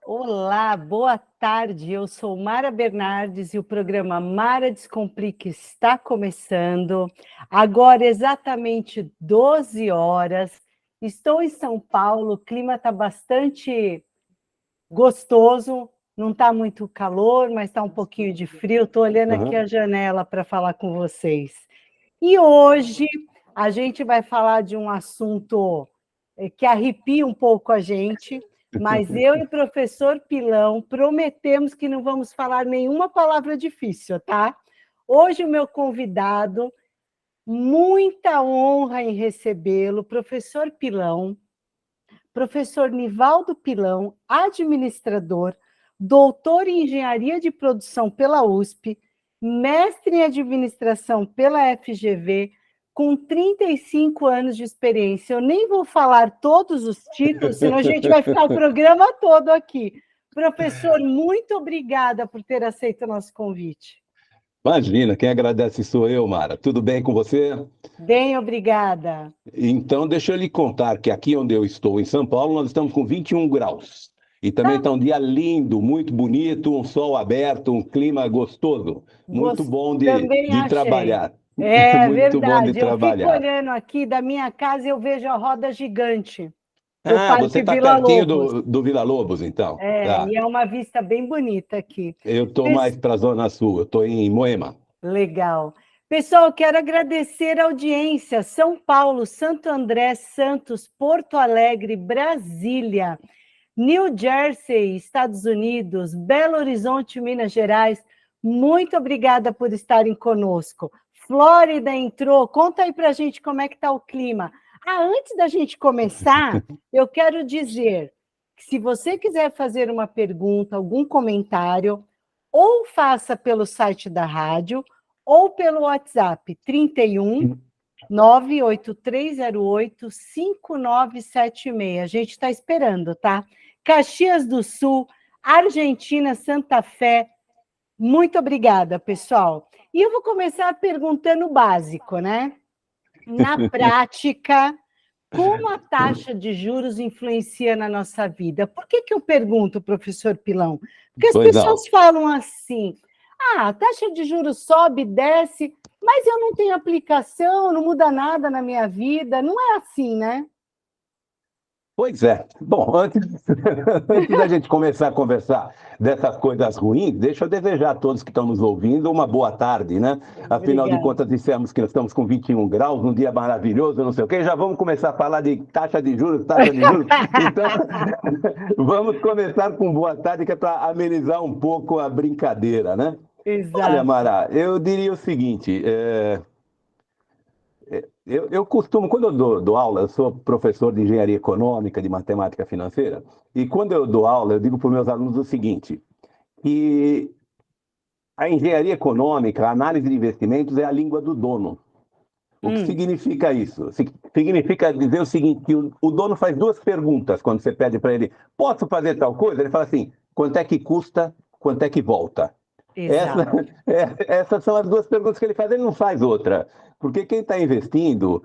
Olá, boa tarde. Eu sou Mara Bernardes e o programa Mara Descomplica está começando. Agora, exatamente 12 horas. Estou em São Paulo, o clima está bastante gostoso, não está muito calor, mas está um pouquinho de frio. Estou olhando aqui a janela para falar com vocês. E hoje a gente vai falar de um assunto que arrepia um pouco a gente, mas eu e o professor Pilão prometemos que não vamos falar nenhuma palavra difícil, tá? Hoje o meu convidado, muita honra em recebê-lo, professor Pilão, professor Nivaldo Pilão, administrador, doutor em engenharia de produção pela USP, mestre em administração pela FGV, com 35 anos de experiência. Eu nem vou falar todos os títulos, senão a gente vai ficar o programa todo aqui. Professor, muito obrigada por ter aceito o nosso convite. Imagina, quem agradece sou eu, Mara. Tudo bem com você? Bem, obrigada. Então, deixa eu lhe contar que aqui onde eu estou, em São Paulo, nós estamos com 21 graus. E também está um dia lindo, muito bonito, um sol aberto, um clima gostoso. Muito bom Também de achei. trabalhar. É Muito bom de verdade. Eu fico trabalhar. olhando aqui da minha casa e eu vejo a roda gigante do Você Parque está Vila pertinho Lobos. do Vila Lobos, então? Tá. E é uma vista bem bonita aqui. Eu estou mais para a Zona Sul, eu estou em Moema. Legal. Pessoal, quero agradecer a audiência. São Paulo, Santo André, Santos, Porto Alegre, Brasília, New Jersey, Estados Unidos, Belo Horizonte, Minas Gerais. Muito obrigada por estarem conosco. Flórida entrou. Conta aí para a gente como é que está o clima. Antes da gente começar, eu quero dizer que se você quiser fazer uma pergunta, algum comentário, ou faça pelo site da rádio, ou pelo WhatsApp 31 98308 5976. A gente está esperando, tá? Caxias do Sul, Argentina, Santa Fé. Muito obrigada, pessoal. E eu vou começar perguntando o básico, né? Na prática, como a taxa de juros influencia na nossa vida? Por que eu pergunto, professor Pilão? Porque as Pois não. pessoas falam assim: a taxa de juros sobe, desce, mas eu não tenho aplicação, não muda nada na minha vida. Não é assim, né? Pois é. Bom, antes da gente começar a conversar dessas coisas ruins, deixa eu desejar a todos que estão nos ouvindo uma boa tarde, né? Afinal de Obrigada. contas, dissemos que nós estamos com 21 graus, um dia maravilhoso, não sei o quê, já vamos começar a falar de taxa de juros, taxa de juros. Então, vamos começar com boa tarde, que é para amenizar um pouco a brincadeira, né? Olha, Exato. Mara, eu diria o seguinte, eu costumo, quando eu dou aula, eu sou professor de engenharia econômica, de matemática financeira, e quando eu dou aula, eu digo para os meus alunos o seguinte, que a engenharia econômica, a análise de investimentos é a língua do dono. O que significa isso? Significa dizer o seguinte, que o dono faz duas perguntas quando você pede para ele, posso fazer tal coisa? Ele fala assim, quanto é que custa, quanto é que volta? Exato. Essas são as duas perguntas que ele faz, ele não faz outra. Porque quem está investindo,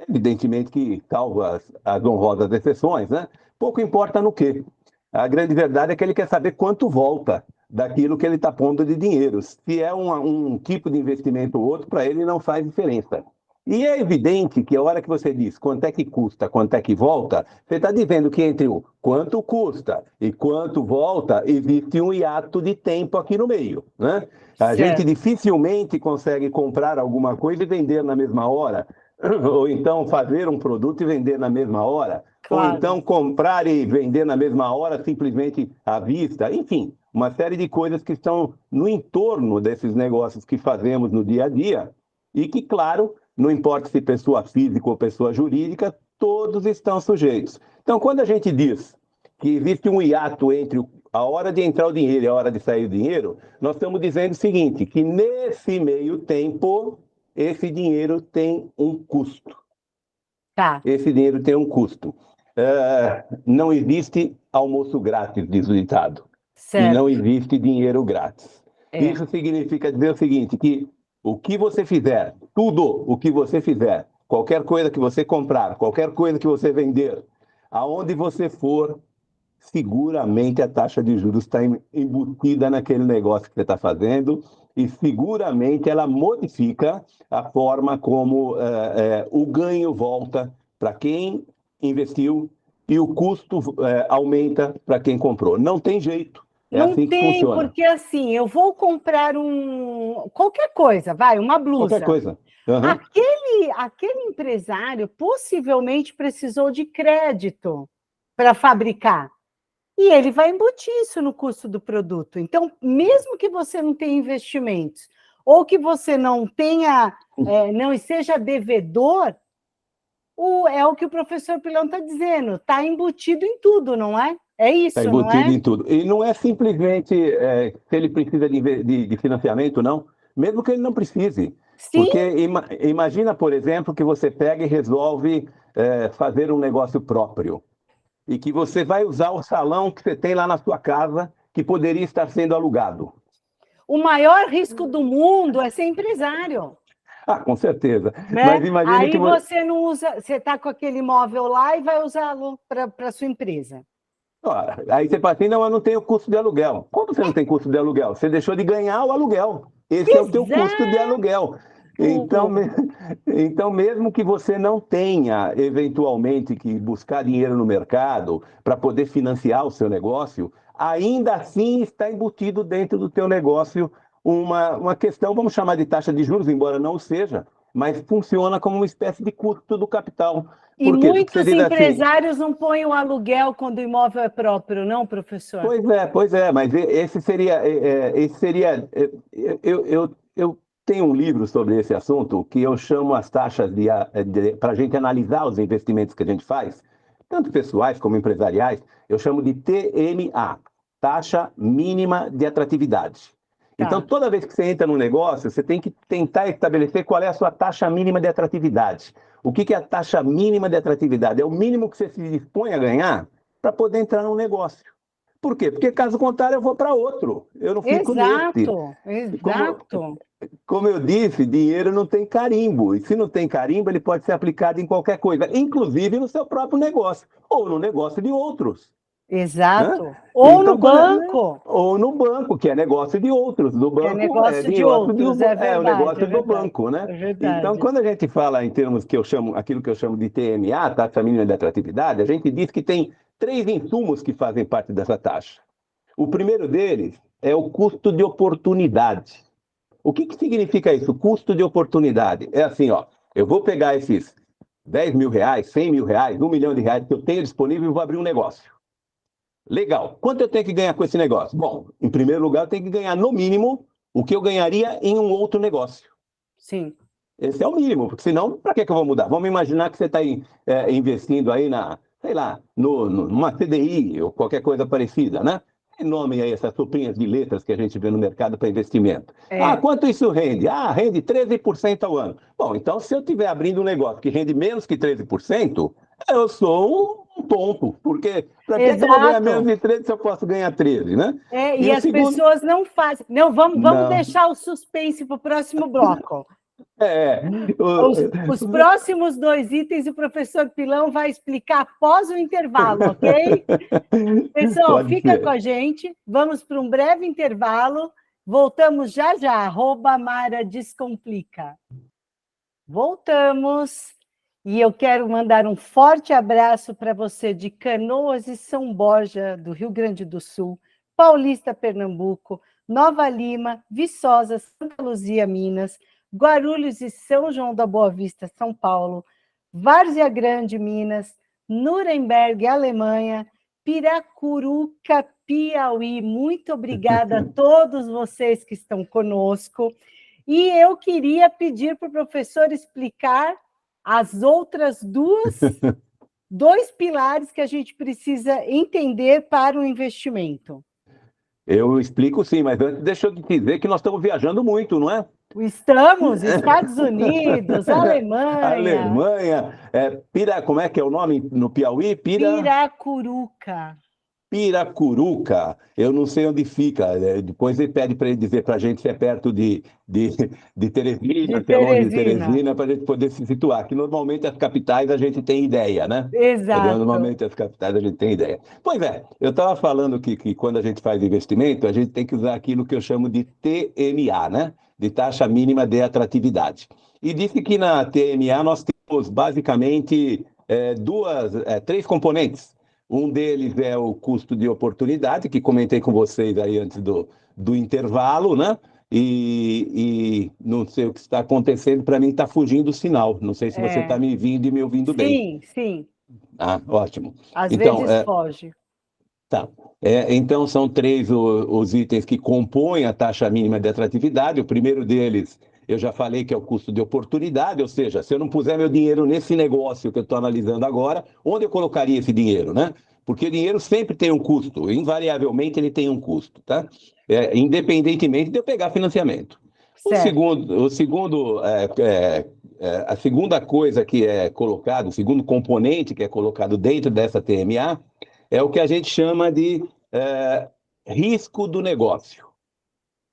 evidentemente que, salvo as honrosas exceções, né? Pouco importa no quê. A grande verdade é que ele quer saber quanto volta daquilo que ele está pondo de dinheiro. Se é um tipo de investimento ou outro, para ele não faz diferença. E é evidente que a hora que você diz quanto é que custa, quanto é que volta, você está dizendo que entre o quanto custa e quanto volta, existe um hiato de tempo aqui no meio, né? A gente Certo. dificilmente consegue comprar alguma coisa e vender na mesma hora, ou então fazer um produto e vender na mesma hora, ou Claro. então comprar e vender na mesma hora simplesmente à vista, enfim, uma série de coisas que estão no entorno desses negócios que fazemos no dia a dia e que, claro, não importa se pessoa física ou pessoa jurídica, todos estão sujeitos. Então, quando a gente diz que existe um hiato entre a hora de entrar o dinheiro e a hora de sair o dinheiro, nós estamos dizendo o seguinte, que nesse meio tempo, esse dinheiro tem um custo. Tá. Esse dinheiro tem um custo. Não existe almoço grátis, diz o ditado. E não Certo. existe dinheiro grátis. É. Isso significa dizer o seguinte, que o que você fizer, tudo o que você fizer, qualquer coisa que você comprar, qualquer coisa que você vender, aonde você for, seguramente a taxa de juros está embutida naquele negócio que você está fazendo e seguramente ela modifica a forma como o ganho volta para quem investiu e o custo aumenta para quem comprou. Não tem jeito. É Não assim que tem, funciona. porque assim, eu vou comprar qualquer coisa, vai, uma Qualquer blusa. coisa. Uhum. Aquele empresário possivelmente precisou de crédito para fabricar. E ele vai embutir isso no custo do produto. Então, mesmo que você não tenha investimentos, ou que você não tenha, não seja devedor, é o que o professor Pilão está dizendo, está embutido em tudo, não é? É Está isso, não embutido é? em tudo. E não é simplesmente se ele precisa de financiamento, não. Mesmo que ele não precise. Sim, Porque imagina, por exemplo, que você pega e resolve fazer um negócio próprio. E que você vai usar o salão que você tem lá na sua casa, que poderia estar sendo alugado. o maior risco do mundo é ser empresário. Ah, com certeza. Né? Mas imagine que Aí você não usa, você está com aquele imóvel lá e vai usá-lo para a sua empresa. Aí você fala assim, não, eu não tenho custo de aluguel. Como você não tem custo de aluguel? Você deixou de ganhar o aluguel. Esse é o teu custo de Exato! aluguel. Então, então, mesmo que você não tenha, eventualmente, que buscar dinheiro no mercado para poder financiar o seu negócio, ainda assim está embutido dentro do teu negócio uma questão, vamos chamar de taxa de juros, embora não seja, mas funciona como uma espécie de custo do capital. E Por quê? Porque você muitos diz assim, empresários não põem o aluguel quando o imóvel é próprio, não, professor? pois é, mas eu tenho um livro sobre esse assunto que eu chamo as taxas para a gente analisar os investimentos que a gente faz, tanto pessoais como empresariais, eu chamo de TMA, taxa mínima de atratividade. Então, Tá. toda vez que você entra num negócio, você tem que tentar estabelecer qual é a sua taxa mínima de atratividade. O que é a taxa mínima de atratividade? É o mínimo que você se dispõe a ganhar para poder entrar num negócio. Por quê? Porque caso contrário eu vou para outro. Eu não fico nesse. Exato, Como, exato. como eu disse, dinheiro não tem carimbo. E se não tem carimbo, ele pode ser aplicado em qualquer coisa, inclusive no seu próprio negócio ou no negócio de outros. Né? Exato. Ou no Então, banco, ou no banco, que é negócio de outros. Do que é banco é negócio de negócio outros, é o verdade, é negócio do verdade, banco, né? é Então, verdade. quando a gente fala em termos que eu chamo, aquilo que eu chamo de TMA, taxa mínima de atratividade, a gente diz que tem três insumos que fazem parte dessa taxa. O primeiro deles é o custo de oportunidade. O que significa isso? Custo de oportunidade. É assim, ó, eu vou pegar esses 10 mil reais, 100 mil reais, 1 milhão de reais que eu tenho disponível e vou abrir um negócio. Legal. Quanto eu tenho que ganhar com esse negócio? Bom, em primeiro lugar, eu tenho que ganhar no mínimo o que eu ganharia em um outro negócio. Sim. Esse é o mínimo, porque senão, para que eu vou mudar? Vamos imaginar que você está investindo aí sei lá, numa CDI ou qualquer coisa parecida, né? Tem nome aí, essas sopinhas de letras que a gente vê no mercado para investimento. Ah, É. quanto isso rende? Ah, rende 13% ao ano. Bom, então se eu estiver abrindo um negócio que rende menos que 13%, eu sou um tonto, porque para que eu vou ganhar menos Exato. de 13 se eu posso ganhar 13, né? É, E e o as segundo, pessoas não fazem. Não, vamos não, deixar o suspense para o próximo bloco. é, Os próximos dois itens o professor Pilão vai explicar após o intervalo, ok? Pessoal, pode fica com ser. a gente. Vamos para um breve intervalo. Voltamos já já. Mara Descomplica. Voltamos. E eu quero mandar um forte abraço para você de Canoas e São Borja, do Rio Grande do Sul, Paulista, Pernambuco, Nova Lima, Viçosa, Santa Luzia, Minas, Guarulhos e São João da Boa Vista, São Paulo, Várzea Grande, Minas, Nuremberg, Alemanha, Piracuruca, Piauí. Muito obrigada a todos vocês que estão conosco. E eu queria pedir para o professor explicar as outras dois pilares que a gente precisa entender para o investimento. Eu explico sim, mas antes deixa eu te dizer que nós estamos viajando muito, não é? Estamos, Estados Unidos, Alemanha, Alemanha, como é que é o nome no Piauí? Piracuruca. Piracuruca, eu não sei onde fica. Depois ele pede para ele dizer para a gente se é perto de De Teresina, se é longe de Teresina. Teresina, para a gente poder se situar. Que normalmente as capitais a gente tem ideia, né? Entendeu? Exato. Normalmente as capitais a gente tem ideia. Pois é, eu estava falando que quando a gente faz investimento, a gente tem que usar aquilo que eu chamo de TMA, né? De taxa mínima de atratividade. E disse que na TMA nós temos basicamente três componentes. Um deles é o custo de oportunidade, que comentei com vocês aí antes do intervalo, né? E não sei o que está acontecendo, para mim está fugindo o sinal. Não sei se você está É. me vindo e me ouvindo bem. Sim, sim. Ah, ótimo. Às Então, vezes foge. tá. Então, são três os itens que compõem a taxa mínima de atratividade. O primeiro deles, eu já falei que é o custo de oportunidade, ou seja, se eu não puser meu dinheiro nesse negócio que eu estou analisando agora, onde eu colocaria esse dinheiro, né? Porque dinheiro sempre tem um custo, invariavelmente ele tem um custo, tá? Independentemente de eu pegar financiamento. Certo. A segunda coisa que é colocado, o segundo componente que é colocado dentro dessa TMA, é o que a gente chama de risco do negócio,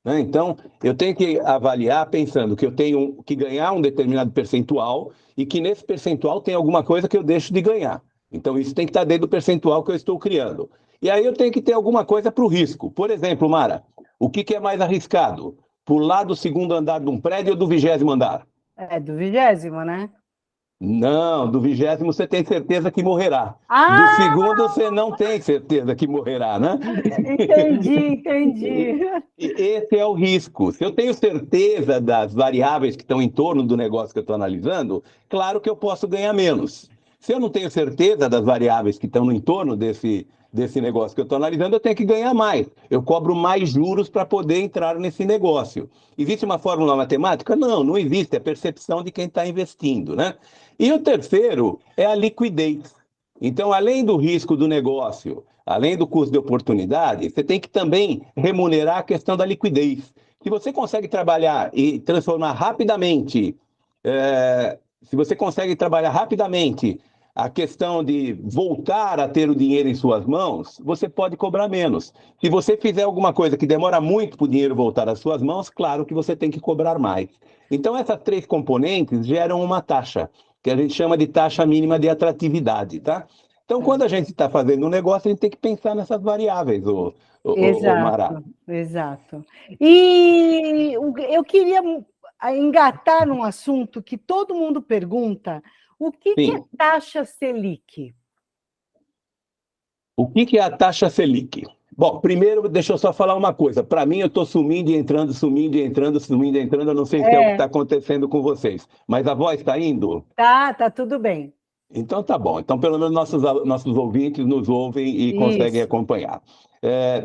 né? Então, eu tenho que avaliar pensando que eu tenho que ganhar um determinado percentual e que nesse percentual tem alguma coisa que eu deixo de ganhar. Então, isso tem que estar dentro do percentual que eu estou criando. E aí eu tenho que ter alguma coisa para o risco. Por exemplo, Mara, o que é mais arriscado? Pular do segundo andar de um prédio ou do 20º andar? É do 20º, né? Não, do 20º você tem certeza que morrerá. Do Ah, segundo você não tem certeza que morrerá, né? entendi, entendi. Esse é o risco. Se eu tenho certeza das variáveis que estão em torno do negócio que eu estou analisando, claro que eu posso ganhar menos. Se eu não tenho certeza das variáveis que estão no entorno desse negócio que eu estou analisando, eu tenho que ganhar mais. Eu cobro mais juros para poder entrar nesse negócio. Existe uma fórmula matemática? Não, não existe. É a percepção de quem está investindo, né? E o terceiro é a liquidez. Então, além do risco do negócio, além do custo de oportunidade, você tem que também remunerar a questão da liquidez. Se você consegue trabalhar e transformar rapidamente, se você consegue trabalhar rapidamente a questão de voltar a ter o dinheiro em suas mãos, você pode cobrar menos. Se você fizer alguma coisa que demora muito para o dinheiro voltar às suas mãos, claro que você tem que cobrar mais. Então, essas três componentes geram uma taxa, que a gente chama de taxa mínima de atratividade, tá? Então, quando a gente está fazendo um negócio, a gente tem que pensar nessas variáveis, ô Mará. Exato, exato. E eu queria engatar num assunto que todo mundo pergunta: o que é Sim. taxa Selic? O que é a taxa Selic? Bom, primeiro, deixa eu só falar uma coisa. Para mim, eu estou sumindo e entrando, sumindo e entrando, sumindo e entrando. Eu não sei se é o que está É, acontecendo com vocês, mas a voz está indo? tá tudo bem. Então tá bom. Então, pelo menos nossos ouvintes nos ouvem e conseguem Isso, acompanhar.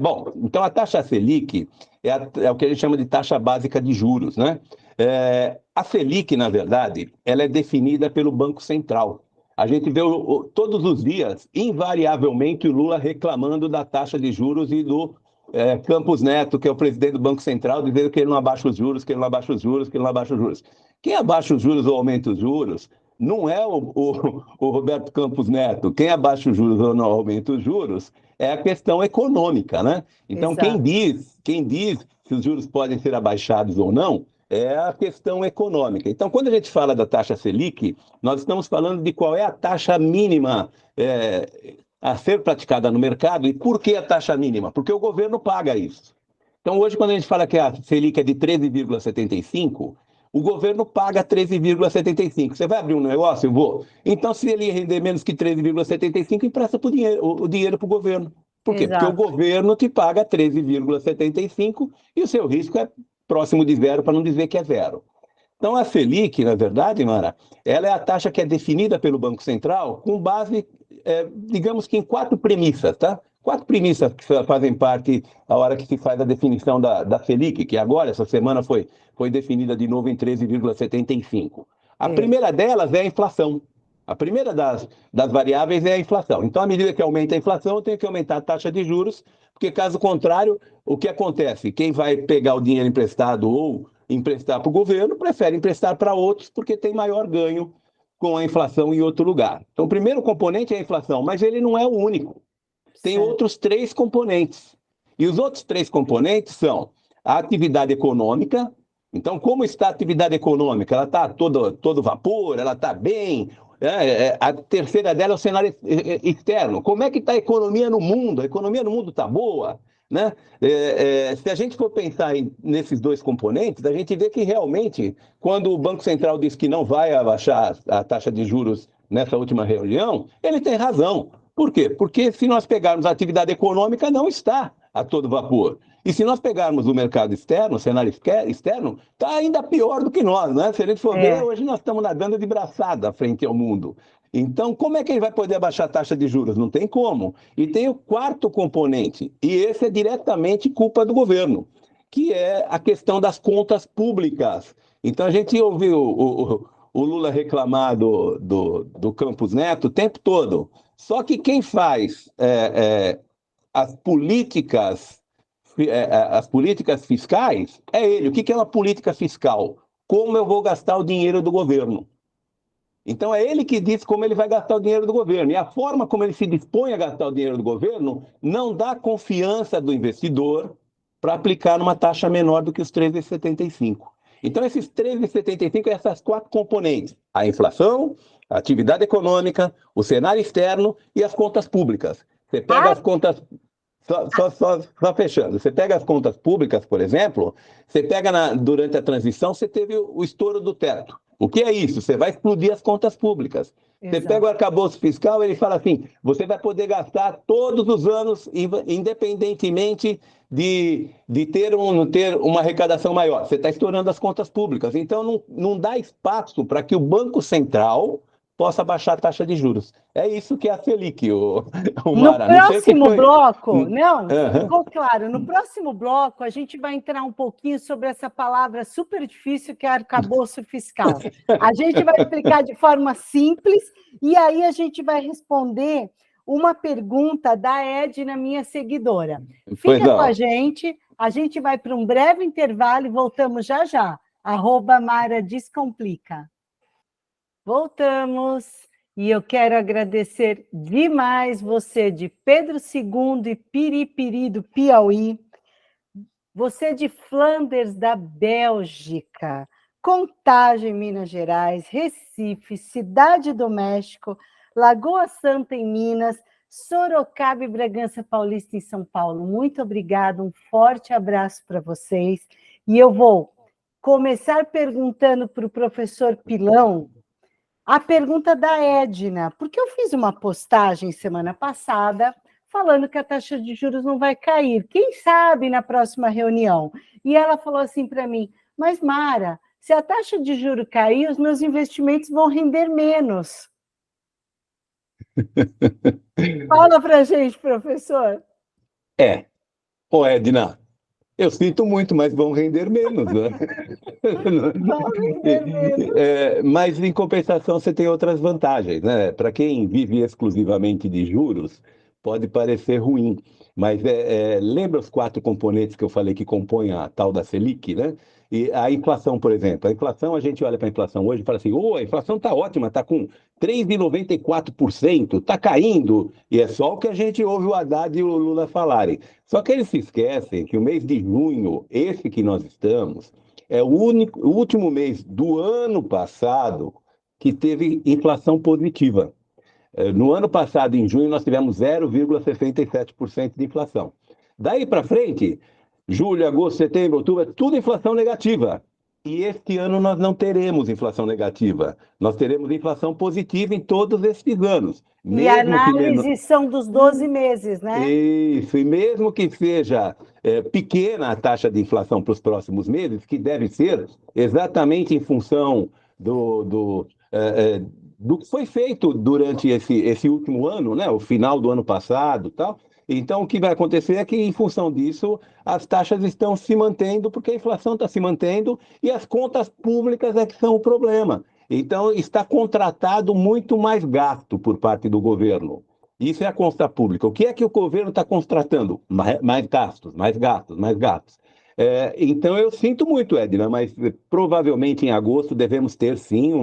Bom, então a taxa Selic é o que a gente chama de taxa básica de juros, né? A Selic, na verdade, ela é definida pelo Banco Central. A gente vê todos os dias, invariavelmente, o Lula reclamando da taxa de juros e do Campos Neto, que é o presidente do Banco Central, dizendo que ele não abaixa os juros, que ele não abaixa os juros, que ele não abaixa os juros. Quem abaixa os juros ou aumenta os juros não é o Roberto Campos Neto. Quem abaixa os juros ou não aumenta os juros é a questão econômica, né? Então, exato. quem diz se os juros podem ser abaixados ou não é a questão econômica. Então, quando a gente fala da taxa Selic, nós estamos falando de qual é a taxa mínima a ser praticada no mercado. E por que a taxa mínima? Porque o governo paga isso. Então, hoje, quando a gente fala que a Selic é de 13,75, o governo paga 13,75. Você vai abrir um negócio? Eu vou. Então, se ele render menos que 13,75, empresta o dinheiro para o governo. Por quê? Porque o Exato. governo te paga 13,75 e o seu risco é próximo de zero, para não dizer que é zero. Então, a Selic, na verdade, Mara, ela é a taxa que é definida pelo Banco Central com base, digamos que em quatro premissas, tá? Quatro premissas que fazem parte a hora que se faz a definição da Selic, que agora, essa semana, foi definida de novo em 13,75. A É, primeira delas é a inflação. A primeira das variáveis é a inflação. Então, à medida que aumenta a inflação, eu tenho que aumentar a taxa de juros, porque caso contrário, o que acontece? Quem vai pegar o dinheiro emprestado ou emprestar para o governo, prefere emprestar para outros porque tem maior ganho com a inflação em outro lugar. Então, o primeiro componente é a inflação, mas ele não é o único. tem Certo. outros três componentes. E os outros três componentes são a atividade econômica. Então, como está a atividade econômica? Ela está todo vapor, ela está bem. A terceira dela é o cenário externo. Como é que está a economia no mundo? A economia no mundo está boa? Né? Se a gente for pensar nesses dois componentes, a gente vê que realmente, quando o Banco Central diz que não vai abaixar a taxa de juros nessa última reunião, ele tem razão. Por quê? Porque se nós pegarmos a atividade econômica, não está a todo vapor. E se nós pegarmos o mercado externo, o cenário externo, está ainda pior do que nós, né? Se a gente for ver, hoje nós estamos nadando de braçada frente ao mundo. Então, como é que ele vai poder abaixar a taxa de juros? Não tem como. E tem o quarto componente, e esse é diretamente culpa do governo, que é a questão das contas públicas. Então, a gente ouviu o Lula reclamar do Campos Neto o tempo todo. Só que quem faz as políticas, as políticas fiscais é ele. O que é uma política fiscal? Como eu vou gastar o dinheiro do governo? Então é ele que diz como ele vai gastar o dinheiro do governo. E a forma como ele se dispõe a gastar o dinheiro do governo não dá confiança do investidor para aplicar numa taxa menor do que os 13,75. Então esses 13,75 é essas quatro componentes: a inflação, a atividade econômica, o cenário externo e as contas públicas. Você pega as contas... Só fechando, você pega as contas públicas, por exemplo, você pega durante a transição, você teve o estouro do teto. O que é isso? Você vai explodir as contas públicas. Você pega o arcabouço fiscal, ele fala assim, você vai poder gastar todos os anos, independentemente de ter uma arrecadação maior. Você está estourando as contas públicas. Então, não dá espaço para que o Banco Central possa baixar a taxa de juros. É isso que é a Selic, o No Mara. Não sei o que próximo foi. bloco, não, Uhum. ficou claro. No próximo bloco, a gente vai entrar um pouquinho sobre essa palavra super difícil que é arcabouço fiscal. A gente vai explicar de forma simples e aí a gente vai responder uma pergunta da Edna, minha seguidora. Fica com a gente vai para um breve intervalo e voltamos já já. @Mara Descomplica. Voltamos. E eu quero agradecer demais você de Pedro II e Piripiri do Piauí, você de Flanders da Bélgica, Contagem, Minas Gerais, Recife, Cidade do México, Lagoa Santa em Minas, Sorocaba e Bragança Paulista em São Paulo. Muito obrigada, um forte abraço para vocês. E eu vou começar perguntando para o professor Pilão a pergunta da Edna, porque eu fiz uma postagem semana passada falando que a taxa de juros não vai cair, quem sabe na próxima reunião. E ela falou assim para mim, mas Mara, se a taxa de juros cair, os meus investimentos vão render menos. Fala para a gente, professor. Ô Edna, eu sinto muito, mas vão render menos, né? Vão render menos. Mas, em compensação, você tem outras vantagens, né? Para quem vive exclusivamente de juros, pode parecer ruim, mas lembra os quatro componentes que eu falei que compõem a tal da Selic, né? E a inflação, por exemplo. A inflação, a gente olha para a inflação hoje e fala assim, a inflação está ótima, está com 3,94%, está caindo, e é só o que a gente ouve o Haddad e o Lula falarem. Só que eles se esquecem que o mês de junho, esse que nós estamos, é o último mês do ano passado que teve inflação positiva. No ano passado, em junho, nós tivemos 0,67% de inflação. Daí para frente, julho, agosto, setembro, outubro, é tudo inflação negativa. E este ano nós não teremos inflação negativa. Nós teremos inflação positiva em todos estes anos. E a análise são dos 12 meses, né? Isso, e mesmo que seja pequena a taxa de inflação para os próximos meses, que deve ser exatamente em função do que foi feito durante esse último ano, né? O final do ano passado, tal. Então, o que vai acontecer é que, em função disso, as taxas estão se mantendo, porque a inflação está se mantendo e as contas públicas é que são o problema. Então, está contratado muito mais gasto por parte do governo. Isso é a conta pública. O que é que o governo está contratando? Mais gastos, mais gastos, mais gastos. Então, eu sinto muito, Edna, mas provavelmente em agosto devemos ter, sim,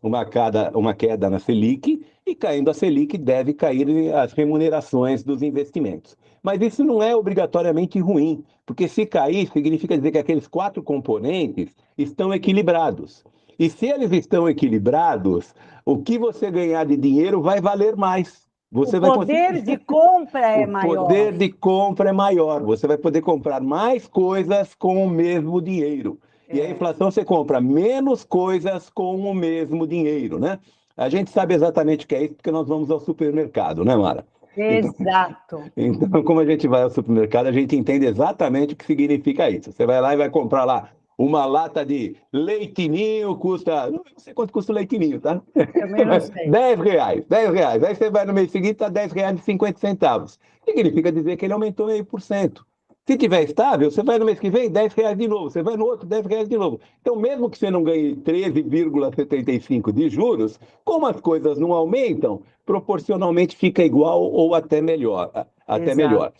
uma queda na Selic, e caindo a Selic deve cair as remunerações dos investimentos. Mas isso não é obrigatoriamente ruim, porque se cair, significa dizer que aqueles quatro componentes estão equilibrados. E se eles estão equilibrados, o que você ganhar de dinheiro vai valer mais. O Você vai poder de compra é O maior. poder de compra é maior. Você vai poder comprar mais coisas com o mesmo dinheiro. E a É, inflação você compra menos coisas com o mesmo dinheiro, né? A gente sabe exatamente o que é isso porque nós vamos ao supermercado, né, Mara? Então, exato. então, como a gente vai ao supermercado, a gente entende exatamente o que significa isso. Você vai lá e vai comprar lá uma lata de leitinho, custa. Não sei quanto custa o leitinho, tá? Também não sei. R$ 10, R$ 10. Aí você vai no mês seguinte, está R$ 10,50. Significa dizer que ele aumentou 0,5%. Se tiver estável, você vai no mês que vem, R$ 10 de novo. Você vai no outro, R$ 10 de novo. Então, mesmo que você não ganhe 13,75 de juros, como as coisas não aumentam, proporcionalmente fica igual ou até melhor. Até Exato. melhor.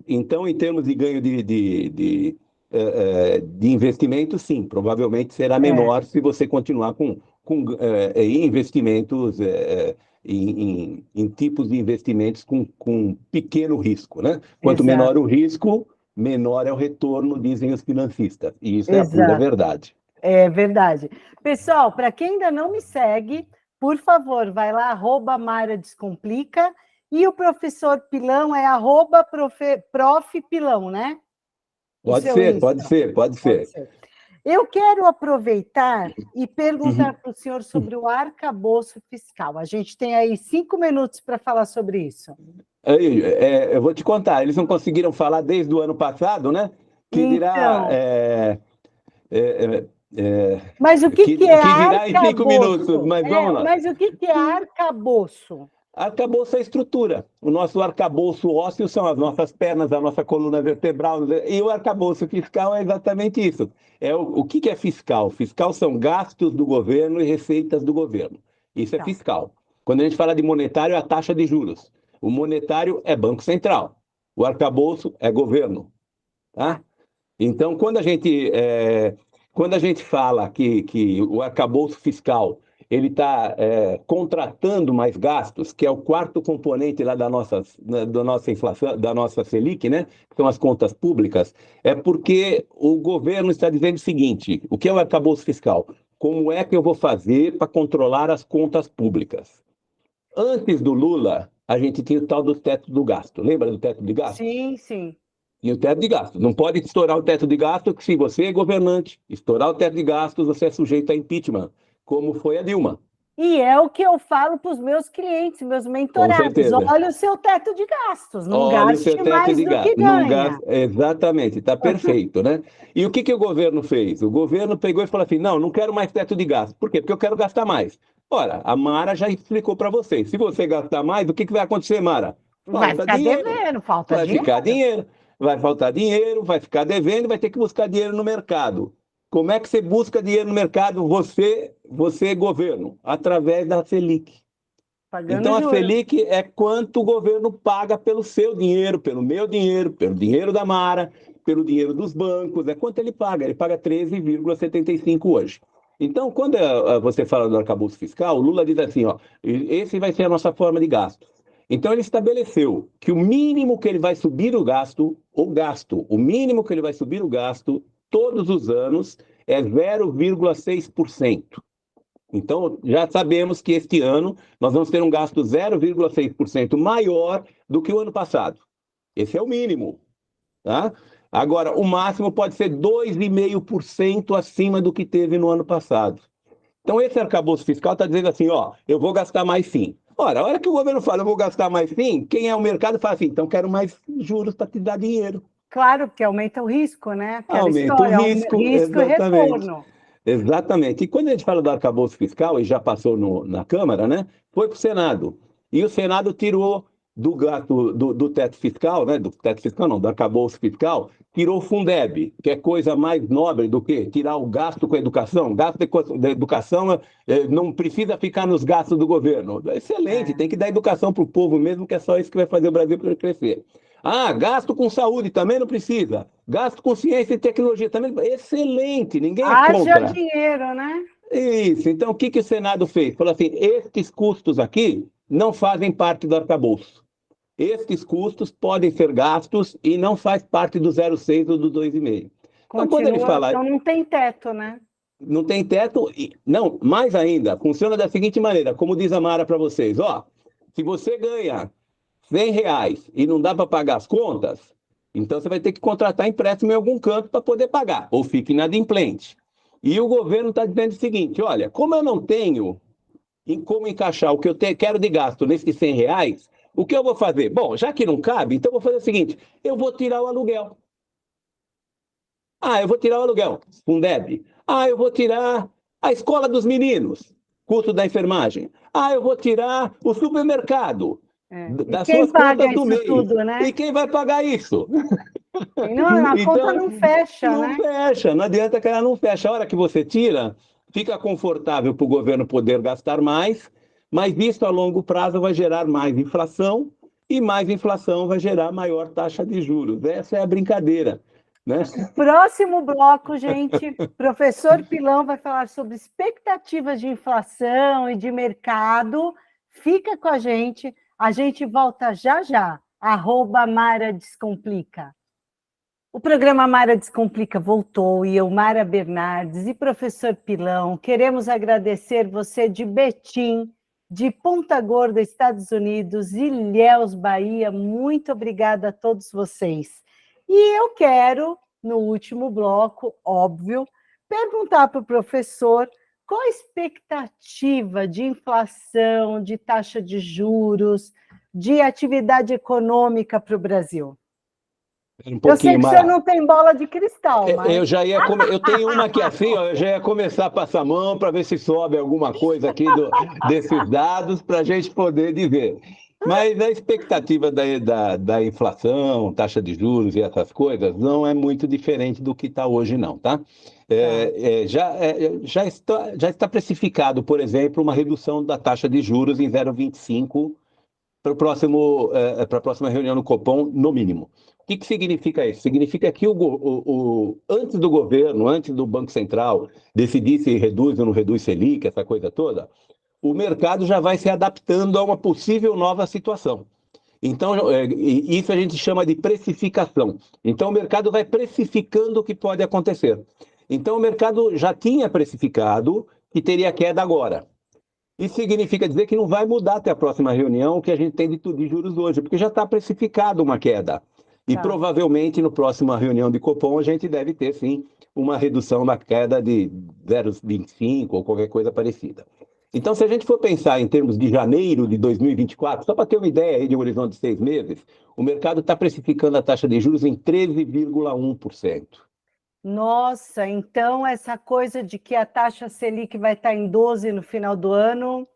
Então, em termos de ganho de investimento, sim, provavelmente será É, menor se você continuar com investimentos em tipos de investimentos com pequeno risco, né? Quanto menor exato. o risco, menor é o retorno, dizem os financistas. E isso é a pura Exato. verdade. É verdade. Pessoal, para quem ainda não me segue, por favor, vai lá, @Mara Descomplica, e o professor Pilão é @Prof. Pilão, né? O Pode seu ser, pode Insta. ser, pode Pode ser. ser. Eu quero aproveitar e perguntar Uhum. para o senhor sobre o arcabouço fiscal. A gente tem aí 5 minutos para falar sobre isso. Aí, eu vou te contar, eles não conseguiram falar desde o ano passado, né? Que dirá, Então, é, é, mas o que que, que é que dirá em 5 minutos, arcabouço? mas vamos É, lá. mas o que que é arcabouço? Arcabouço é a estrutura. O nosso arcabouço ósseo são as nossas pernas, a nossa coluna vertebral. E o arcabouço fiscal é exatamente isso. O que é fiscal? Fiscal são gastos do governo e receitas do governo. Isso é Tá. fiscal. Quando a gente fala de monetário, é a taxa de juros. O monetário é Banco Central. O arcabouço é governo. Tá? Tá. Então, quando a gente fala que o arcabouço fiscal ele está contratando mais gastos, que é o quarto componente lá da nossa inflação, da nossa Selic, né? Que são as contas públicas, é porque o governo está dizendo o seguinte: o que é o arcabouço fiscal? Como é que eu vou fazer para controlar as contas públicas? Antes do Lula, a gente tinha o tal do teto do gasto. Lembra do teto de gastos? Sim, sim. E o teto de gastos. Não pode estourar o teto de gastos, que se você é governante, estourar o teto de gastos, você é sujeito a impeachment, como foi a Dilma. E é o que eu falo para os meus clientes, meus Com mentorados. certeza. Olha o seu teto de gastos, não Olha o seu gaste teto mais de do que gastos. Não ganha. gasta. Exatamente, está perfeito, né? E o que o governo fez? O governo pegou e falou assim: não, não quero mais teto de gastos. Por quê? Porque eu quero gastar mais. Ora, a Mara já explicou para vocês. Se você gastar mais, o que vai acontecer, Mara? Vai Falta ficar dinheiro. devendo, falta Vai dinheiro. ficar dinheiro. Vai faltar dinheiro, vai ficar devendo, vai ter que buscar dinheiro no mercado. Como é que você busca dinheiro no mercado? Você governo, através da Selic. Pagando Então, a juros. Selic é quanto o governo paga pelo seu dinheiro, pelo meu dinheiro, pelo dinheiro da Mara, pelo dinheiro dos bancos. É quanto ele paga. Ele paga 13,75 hoje. Então, quando você fala do arcabouço fiscal, o Lula diz assim: ó, esse vai ser a nossa forma de gasto. Então, ele estabeleceu que o mínimo que ele vai subir o mínimo que ele vai subir o gasto todos os anos é 0,6%. Então, já sabemos que este ano nós vamos ter um gasto 0,6% maior do que o ano passado. Esse é o mínimo. Tá? Agora, o máximo pode ser 2,5% acima do que teve no ano passado. Então, esse arcabouço fiscal está dizendo assim: ó, eu vou gastar mais sim. Ora, a hora que o governo fala, eu vou gastar mais sim, quem é o mercado fala assim: então quero mais juros para te dar dinheiro. Claro, porque aumenta o risco, né? Aquela Aumenta o história, risco, risco e exatamente. retorno. Exatamente. E quando a gente fala do arcabouço fiscal, e já passou na Câmara, né? Foi para o Senado. E o Senado tirou do teto fiscal, né? Do teto fiscal não, do arcabouço fiscal, tirou o Fundeb, que é coisa mais nobre do que tirar o gasto com a educação. Gasto da educação não precisa ficar nos gastos do governo. Excelente, É. tem que dar educação para o povo mesmo, que é só isso que vai fazer o Brasil crescer. Ah, gasto com saúde também não precisa. Gasto com ciência e tecnologia também. Excelente, ninguém é Haja contra. dinheiro, né? Isso. Então, o que o Senado fez? Falou assim: estes custos aqui não fazem parte do arcabouço. Estes custos podem ser gastos e não faz parte do 0,6 ou do 2,5. Então, quando ele Continua, fala então não tem teto, né? não tem teto, não, mais ainda, funciona da seguinte maneira, como diz a Mara para vocês, ó, se você ganha R$ 100 e não dá para pagar as contas, então você vai ter que contratar empréstimo em algum canto para poder pagar, ou fique inadimplente. E o governo está dizendo o seguinte: olha, como eu não tenho como encaixar o que eu quero de gasto nesses R$ 100, o que eu vou fazer? Bom, já que não cabe, então eu vou fazer o seguinte: eu vou tirar o aluguel. Ah, eu vou tirar o aluguel, Fundeb. Ah, eu vou tirar a escola dos meninos, custo da enfermagem. Ah, eu vou tirar o supermercado É. E das quem suas paga contas do isso mês. tudo, E né? quem vai pagar isso? E não, a conta Então, não fecha, não né? fecha, não adianta que ela não fecha. A hora que você tira, fica confortável para o governo poder gastar mais, mas isso a longo prazo vai gerar mais inflação, e mais inflação vai gerar maior taxa de juros. Essa é a brincadeira, né? Próximo bloco, gente, professor Pilão vai falar sobre expectativas de inflação e de mercado. Fica com a gente volta já já. Mara Descomplica. O programa Mara Descomplica voltou e eu, Mara Bernardes e professor Pilão, queremos agradecer você de Betim, de Ponta Gorda, Estados Unidos, Ilhéus, Bahia. Muito obrigada a todos vocês. E eu quero, no último bloco, óbvio, perguntar para o professor qual a expectativa de inflação, de taxa de juros, de atividade econômica para o Brasil. Um Eu sei pouquinho, que você Mara. não tem bola de cristal, mas Eu já ia eu tenho uma aqui assim, ó, eu já ia começar a passar a mão para ver se sobe alguma coisa aqui desses dados para a gente poder dizer. Mas a expectativa da inflação, taxa de juros e essas coisas não é muito diferente do que está hoje, não, tá? tá, Já está precificado, por exemplo, uma redução da taxa de juros em 0,25 para a próxima reunião no Copom, no mínimo. O que significa isso? Significa que antes do governo, antes do Banco Central decidir se reduz ou não reduz Selic, essa coisa toda, o mercado já vai se adaptando a uma possível nova situação. Então, isso a gente chama de precificação. Então, o mercado vai precificando o que pode acontecer. Então, o mercado já tinha precificado que teria queda agora. Isso significa dizer que não vai mudar até a próxima reunião o que a gente tem de juros hoje, porque já está precificado uma queda. E tá. provavelmente no próxima reunião de Copom a gente deve ter, sim, uma redução da queda de 0,25 ou qualquer coisa parecida. Então, se a gente for pensar em termos de janeiro de 2024, só para ter uma ideia aí de um horizonte de 6 meses, o mercado está precificando a taxa de juros em 13,1%. Nossa, então essa coisa de que a taxa Selic vai estar em 12 no final do ano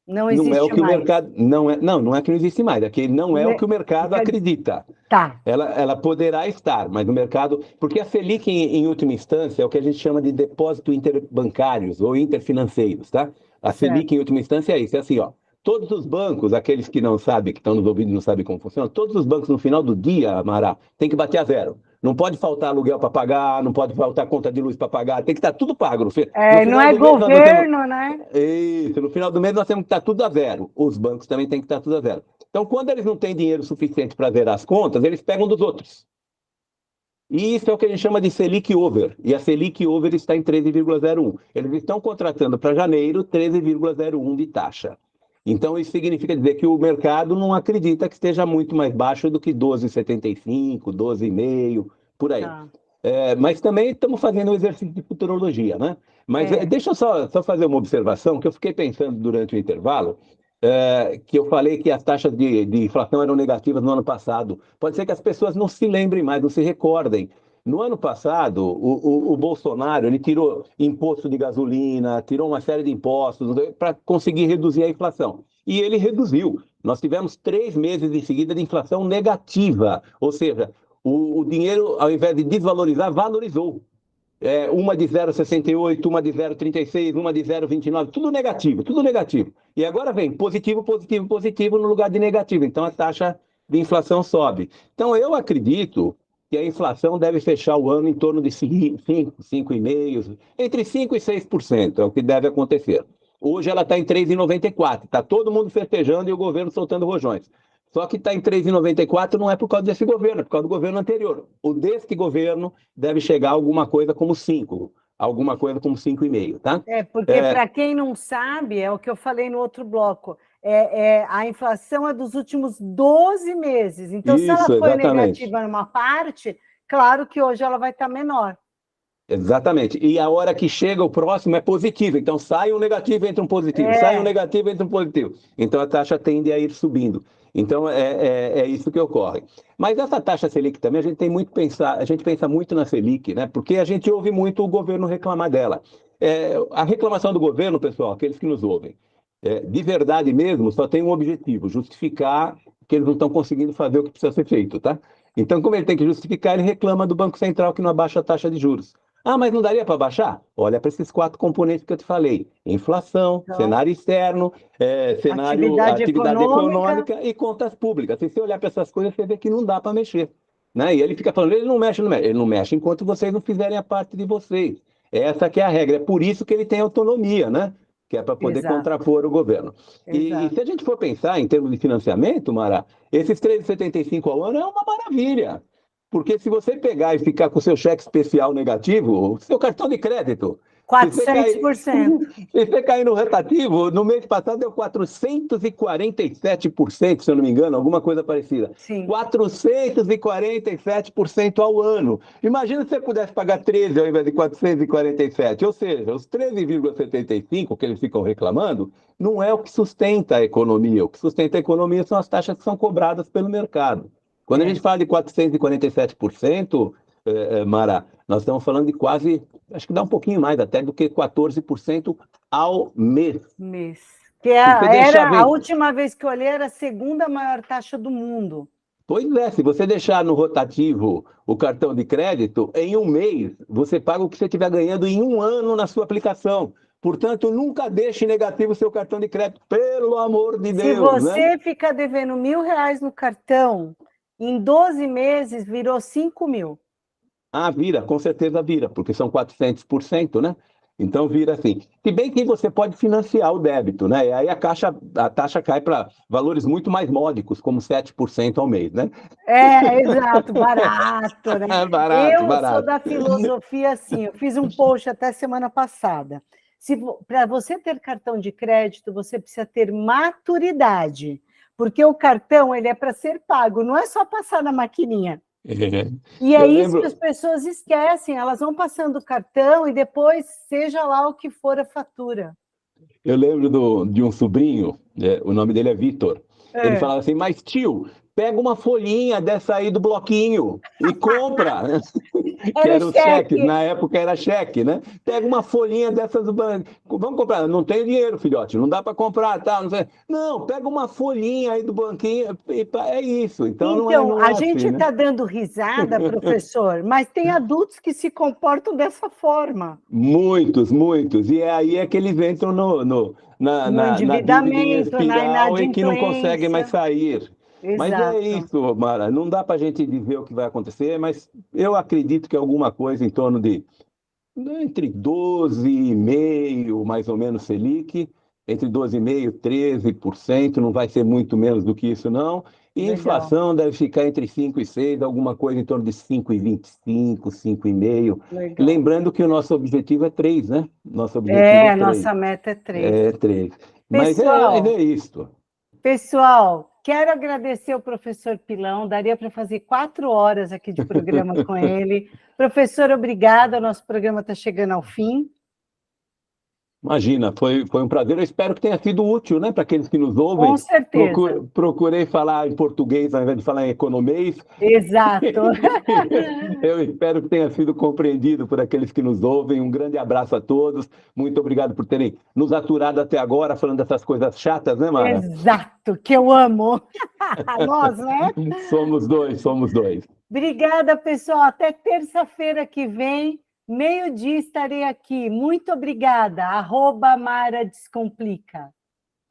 não Não é o existe que o mais. mercado. Não é que não existe mais, é que não é o que o mercado acredita. Tá, Ela poderá estar, mas no mercado. Porque a Selic, em última instância, é o que a gente chama de depósito interbancários ou interfinanceiros, tá? A Selic, em certo. última instância, é isso. É assim, ó. Todos os bancos, aqueles que não sabem, que estão nos ouvindo e não sabem como funciona, todos os bancos, no final do dia, Amará, tem que bater a zero. Não pode faltar aluguel para pagar, não pode faltar conta de luz para pagar, tem que estar tudo pago. No Não final é do mês, nós não temos. governo, né? Isso, no final do mês nós temos que estar tudo a zero. Os bancos também têm que estar tudo a zero. Então, quando eles não têm dinheiro suficiente para zerar as contas, eles pegam dos outros. E isso é o que a gente chama de Selic Over. E a Selic Over está em 13,01. Eles estão contratando para janeiro 13,01 de taxa. Então, isso significa dizer que o mercado não acredita que esteja muito mais baixo do que 12,75, 12,5, por aí. Tá. Mas também estamos fazendo um exercício de futurologia, né? Mas É. deixa eu só fazer uma observação que eu fiquei pensando durante o intervalo, que eu falei que as taxas de inflação eram negativas no ano passado. Pode ser que as pessoas não se lembrem mais, não se recordem. No ano passado, o Bolsonaro ele tirou imposto de gasolina, tirou uma série de impostos para conseguir reduzir a inflação. E ele reduziu. Nós tivemos 3 meses em seguida de inflação negativa, ou seja, o dinheiro, ao invés de desvalorizar, valorizou. Uma de 0,68, uma de 0,36, uma de 0,29, tudo negativo, tudo negativo. E agora vem positivo, positivo, positivo no lugar de negativo. Então a taxa de inflação sobe. Então eu acredito que a inflação deve fechar o ano em torno de 5,5%, entre 5% e 6%, é o que deve acontecer. Hoje ela está em 3,94%, está todo mundo festejando e o governo soltando rojões. Só que está em 3,94 não é por causa desse governo, é por causa do governo anterior. O deste governo deve chegar a alguma coisa como 5, alguma coisa como 5,5, tá? Porque para quem não sabe, é o que eu falei no outro bloco, a inflação é dos últimos 12 meses. Então, se ela Isso, foi exatamente. negativa numa parte, claro que hoje ela vai estar menor. Exatamente. E a hora que chega o próximo é positivo. Então sai um negativo, entra um positivo. Sai um negativo, entra um positivo. Então a taxa tende a ir subindo. Então é isso que ocorre. Mas essa taxa Selic também a gente tem muito pensar, a gente pensa muito na Selic, né? Porque a gente ouve muito o governo reclamar dela. A reclamação do governo, pessoal, aqueles que nos ouvem, de verdade mesmo, só tem um objetivo: justificar que eles não estão conseguindo fazer o que precisa ser feito, tá? Então, como ele tem que justificar, ele reclama do Banco Central que não abaixa a taxa de juros. Ah, mas não daria para baixar? Olha para esses 4 componentes que eu te falei: inflação, Então, cenário externo, atividade atividade econômica. econômica e contas públicas. Se você olhar para essas coisas, você vê que não dá para mexer. Né? E ele fica falando, ele não mexe, não mexe. Ele não mexe enquanto vocês não fizerem a parte de vocês. Essa que é a regra. É por isso que ele tem autonomia, né? Que é para poder Exato, contrapor o governo. E exato. se a gente for pensar em termos de financiamento, Mara, esses 3,75 ao ano é uma maravilha. Porque se você pegar e ficar com o seu cheque especial negativo, seu cartão de crédito, se você cair, 400%. se você cair no rotativo, no mês passado deu 447%, se eu não me engano, alguma coisa parecida. Sim. 447% ao ano. Imagina se você pudesse pagar 13 ao invés de 447, ou seja, os 13,75 que eles ficam reclamando, não é o que sustenta a economia. O que sustenta a economia são as taxas que são cobradas pelo mercado. Quando a gente fala de 447%, Mara, nós estamos falando de quase, acho que dá um pouquinho mais até do que 14% ao mês. Que Se você deixar era a bem. última vez que eu olhei, era a segunda maior taxa do mundo. Pois é, se você deixar no rotativo o cartão de crédito, em um mês você paga o que você estiver ganhando em um ano na sua aplicação. Portanto, nunca deixe negativo o seu cartão de crédito, pelo amor de Se Deus, né? você ficar devendo R$ 1.000 no cartão, em 12 meses virou 5 mil. Ah, vira, com certeza vira, porque são 400%, né? Então vira assim. Se bem que você pode financiar o débito, né? E aí a taxa cai para valores muito mais módicos, como 7% ao mês, né? Exato, barato, né? É barato, Eu sou barato. da filosofia assim, eu fiz um post até semana passada. Para você ter cartão de crédito, você precisa ter maturidade, porque o cartão ele é para ser pago, não é só passar na maquininha. E é Eu isso que lembro, as pessoas esquecem, elas vão passando o cartão e depois, seja lá o que for a fatura. eu lembro de um sobrinho, o nome dele é Vitor. Ele falava assim: mas tio, pega uma folhinha dessa aí do bloquinho e compra. Que Era o era o cheque, cheque. na época era cheque, né? Pega uma folhinha dessas do banco. Vamos comprar. Não tem dinheiro, filhote, não dá para comprar, tá? Não, pega uma folhinha aí do banquinho, é isso. Então Então, não a é gente assim, né? está dando risada, professor, mas tem adultos que se comportam dessa forma. Muitos, muitos. E aí é que eles entram No na dívida em endividamento, na espiral e que não conseguem mais inadimplência. sair. Mas é Exato. isso, Mara. Não dá para a gente dizer o que vai acontecer, mas eu acredito que alguma coisa em torno de entre 12,5%, mais ou menos, Selic, entre 12,5% e 13%, não vai ser muito menos do que isso, não. E a Legal, inflação deve ficar entre 5% e 6%, alguma coisa em torno de 5,25%, 5,5%. legal. Lembrando que o nosso objetivo é 3, né? Nosso objetivo é 3. Nossa meta é 3. É 3. Mas Pessoal, é isso. pessoal, quero agradecer o professor Pilão, daria para fazer 4 horas aqui de programa com ele. Professor, obrigada, nosso programa está chegando ao fim. Imagina, foi um prazer. Eu espero que tenha sido útil, né, para aqueles que nos Com ouvem. certeza. Procurei falar em português ao invés de falar em economês. Exato. Eu espero que tenha sido compreendido por aqueles que nos ouvem. Um grande abraço a todos. Muito obrigado por terem nos aturado até agora, falando dessas coisas chatas, né, Mara? Exato, que eu amo. Nós, né? Somos dois, somos dois. Obrigada, pessoal. Até terça-feira que vem, meio-dia estarei aqui. Muito obrigada. @Mara Descomplica.